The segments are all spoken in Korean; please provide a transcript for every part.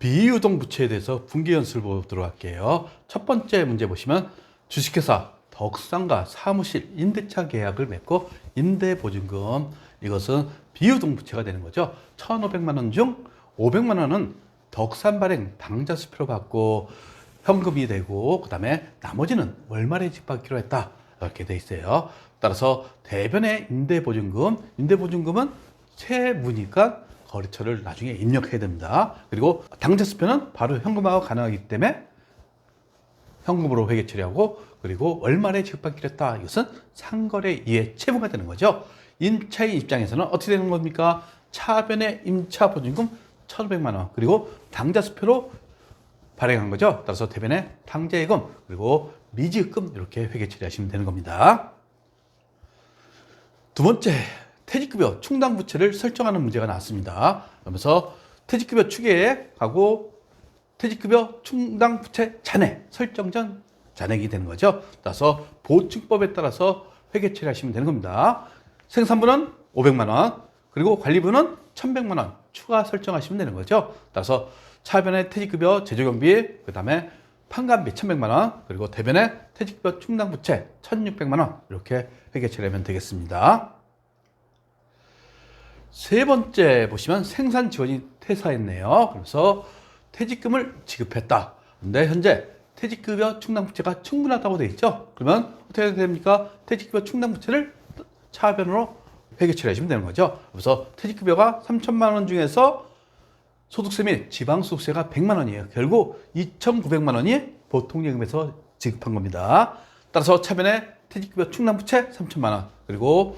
비유동 부채에 대해서 분기 연수를 보도록 할게요. 첫 번째 문제 보시면 주식회사 덕산과 사무실 임대차 계약을 맺고 임대보증금, 이것은 비유동 부채가 되는 거죠. 1,500만 원 중 500만 원은 덕산 발행 당좌 수표로 받고 현금이 되고, 그 다음에 나머지는 월말에 집행받기로 했다, 이렇게 돼 있어요. 따라서 대변의 임대보증금은 채무니까 거래처를 나중에 입력해야 됩니다. 그리고 당좌 수표는 바로 현금화가 가능하기 때문에 현금으로 회계 처리하고, 그리고 월말에 지급받기로 했다, 이것은 상거래 이해 채무가 되는 거죠. 임차인 입장에서는 어떻게 되는 겁니까? 차변의 임차 보증금 1,500만 원, 그리고 당좌 수표로 발행한 거죠. 따라서 대변의 당좌예금, 그리고 미지급금, 이렇게 회계 처리하시면 되는 겁니다. 두 번째, 퇴직급여 충당 부채를 설정하는 문제가 나왔습니다. 그러면서 퇴직급여 추계액하고 퇴직급여 충당 부채 잔액 설정 전 잔액이 되는 거죠. 따라서 보증법에 따라서 회계 처리하시면 되는 겁니다. 생산부는 500만 원, 그리고 관리부는 1,100만 원 추가 설정하시면 되는 거죠. 따라서 차변의 퇴직급여 제조경비, 그 다음에 판관비 1,100만 원, 그리고 대변의 퇴직급여 충당 부채 1,600만 원, 이렇게 회계 처리하면 되겠습니다. 세 번째 보시면 생산 지원이 퇴사했네요. 그래서 퇴직금을 지급했다. 근데 현재 퇴직급여 충당부채가 충분하다고 되어 있죠. 그러면 어떻게 됩니까? 퇴직급여 충당부채를 차변으로 회계 처리하시면 되는 거죠. 그래서 퇴직급여가 3,000만 원 중에서 소득세 및 지방소득세가 100만 원이에요. 결국 2,900만 원이 보통예금에서 지급한 겁니다. 따라서 차변의 퇴직급여 충당부채 3,000만 원, 그리고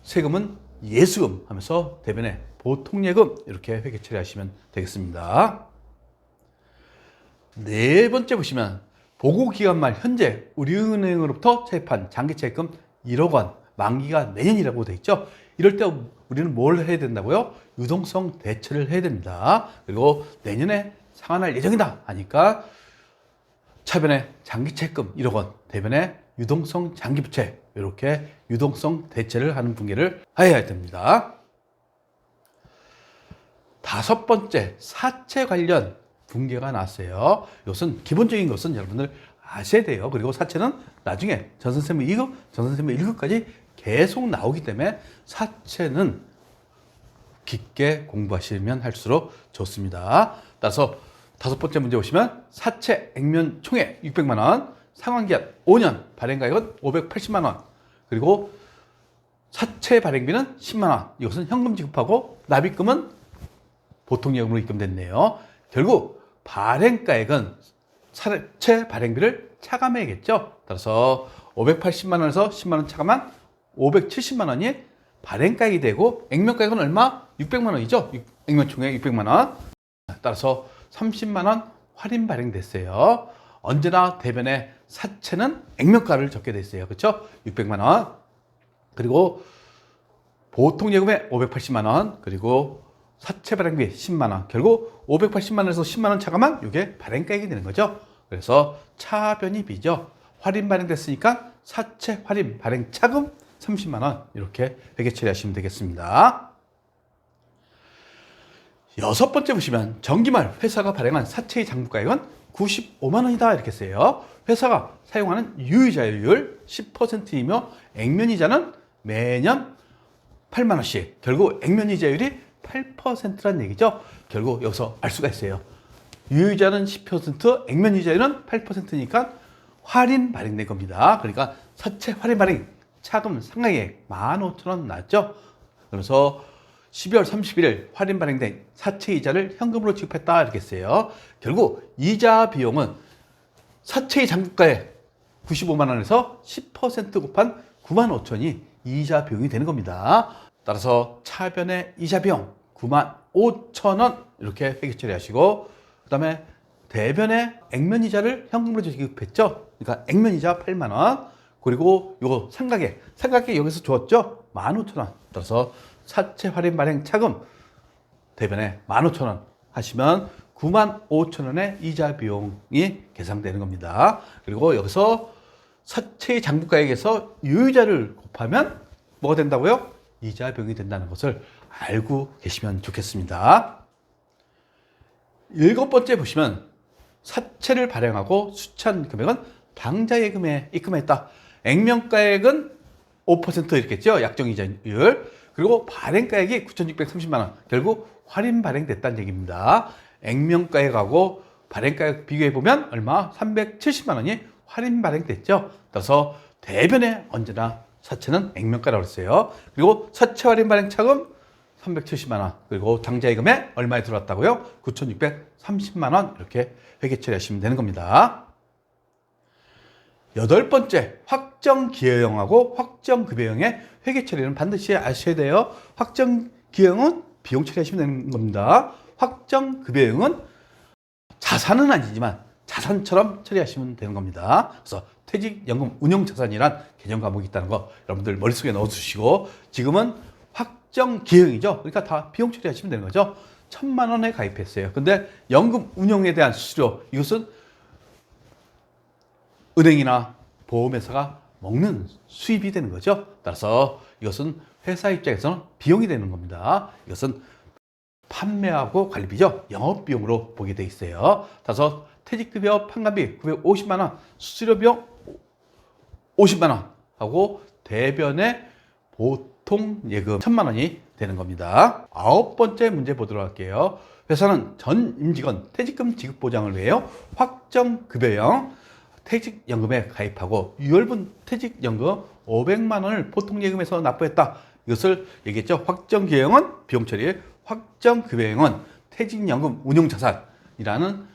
세금은 예수금 하면서 대변의 보통예금, 이렇게 회계 처리하시면 되겠습니다. 네 번째 보시면 보고기간 말 현재 우리은행으로부터 차입한 장기채입금 1억 원, 만기가 내년이라고 되어 있죠. 이럴 때 우리는 뭘 해야 된다고요? 유동성 대체를 해야 됩니다. 그리고 내년에 상환할 예정이다 하니까 차변의 장기채입금 1억 원, 대변의 유동성 장기부채, 이렇게 유동성 대체를 하는 분기를 해야 됩니다. 다섯 번째, 사채 관련 분기가 나왔어요. 이것은 기본적인 것은 여러분들 아셔야 돼요. 그리고 사채는 나중에 전선세무 2급, 전선세무 1급까지 계속 나오기 때문에 사채는 깊게 공부하시면 할수록 좋습니다. 따라서 다섯 번째 문제 보시면 사채 액면 총액 600만 원, 상환기한 5년, 발행가액은 580만 원, 그리고 사채 발행비는 10만 원, 이것은 현금 지급하고 납입금은 보통예금으로 입금됐네요. 결국 발행가액은 사채 발행비를 차감해야겠죠. 따라서 580만 원에서 10만 원 차감한 570만 원이 발행가액이 되고, 액면가액은 얼마? 600만 원이죠. 액면총액 600만 원. 따라서 30만 원 할인 발행됐어요. 언제나 대변의 사채는 액면가를 적게 됐어요. 그렇죠? 600만 원. 그리고 보통예금에 580만 원, 그리고 사채 발행비 10만 원. 결국 580만 원에서 10만 원 차감한 이게 발행가액이 되는 거죠. 그래서 차변이 비죠. 할인 발행됐으니까 사채 할인 발행 차금 30만 원, 이렇게 회계 처리하시면 되겠습니다. 여섯 번째 보시면 정기말 회사가 발행한 사채의 장부가액은 95만 원이다, 이렇게 써요. 회사가 사용하는 유의자율 10%이며 액면이자는 매년 8만 원씩. 결국 액면이자율이 8%란 얘기죠. 결국 여기서 알 수가 있어요. 유의자는 10%, 액면이자율은 8%니까 할인 발행된 겁니다. 그러니까 사채 할인 발행 차금 상각액 15,000원 나왔죠. 그래서 12월 31일 할인 발행된 사채 이자를 현금으로 지급했다, 이렇게 써요. 결국 이자 비용은 사채의 장부가액 95만 원에서 10% 곱한 9만 5천이 이자 비용이 되는 겁니다. 따라서 차변의 이자 비용 9만 5천 원, 이렇게 회계 처리하시고, 그 다음에 대변의 액면 이자를 현금으로 지급했죠. 그러니까 액면 이자 8만 원, 그리고 요거 상각액 여기서 줬죠. 15,000원. 따라서 사채 할인 발행 차금 대변에 15,000원 하시면 95,000원의 이자 비용이 계산되는 겁니다. 그리고 여기서 사채의 장부가액에서 유의자를 곱하면 뭐가 된다고요? 이자 비용이 된다는 것을 알고 계시면 좋겠습니다. 7번째 보시면 사채를 발행하고 수취한 금액은 당좌 예금에 입금했다. 액면가액은 5% 이렇겠죠. 약정이자율. 그리고 발행가액이 9,630만 원. 결국 할인 발행됐다는 얘기입니다. 액면가액하고 발행가액 비교해 보면 얼마? 370만 원이 할인 발행됐죠. 따라서 대변에 언제나 사채는 액면가라고 했어요. 그리고 사채 할인 발행 차금 370만 원. 그리고 당좌예금에 얼마에 들어왔다고요? 9,630만 원. 이렇게 회계 처리하시면 되는 겁니다. 8번째, 확정기여형하고 확정급여형의 회계 처리는 반드시 아셔야 돼요. 확정기여형은 비용 처리하시면 되는 겁니다. 확정급여형은 자산은 아니지만 자산처럼 처리하시면 되는 겁니다. 그래서 퇴직연금 운용자산이란 개정 과목이 있다는 거 여러분들 머릿속에 넣어두시고, 지금은 확정기여형이죠. 그러니까 다 비용 처리하시면 되는 거죠. 1,000만 원에 가입했어요. 근데 연금 운용에 대한 수수료, 이것은 은행이나 보험회사가 먹는 수입이 되는 거죠. 따라서 이것은 회사 입장에서는 비용이 되는 겁니다. 이것은 판매하고 관리비죠. 영업비용으로 보게 돼 있어요. 따라서 퇴직급여 판관비 950만 원, 수수료 비용 50만 원 하고 대변의 보통 예금 1,000만 원이 되는 겁니다. 9번째 문제 보도록 할게요. 회사는 전 임직원 퇴직금 지급 보장을 위하여 확정급여형 퇴직연금에 가입하고 유월분 퇴직연금 500만 원을 보통예금에서 납부했다. 이것을 얘기했죠. 확정기여형은 비용 처리, 확정급여형은 퇴직연금 운용자산이라는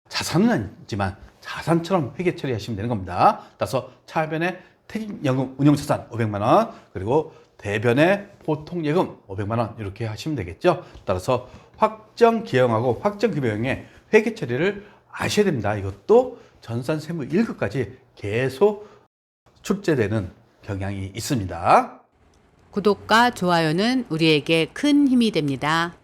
자산은 아니지만 자산처럼 회계 처리하시면 되는 겁니다. 따라서 차변의 퇴직연금 운용자산 500만 원, 그리고 대변의 보통예금 500만 원 이렇게 하시면 되겠죠. 따라서 확정기여형하고 확정급여형의 회계 처리를 아셔야 됩니다. 이것도 전산세무 1급까지 계속 출제되는 경향이 있습니다. 구독과 좋아요는 우리에게 큰 힘이 됩니다.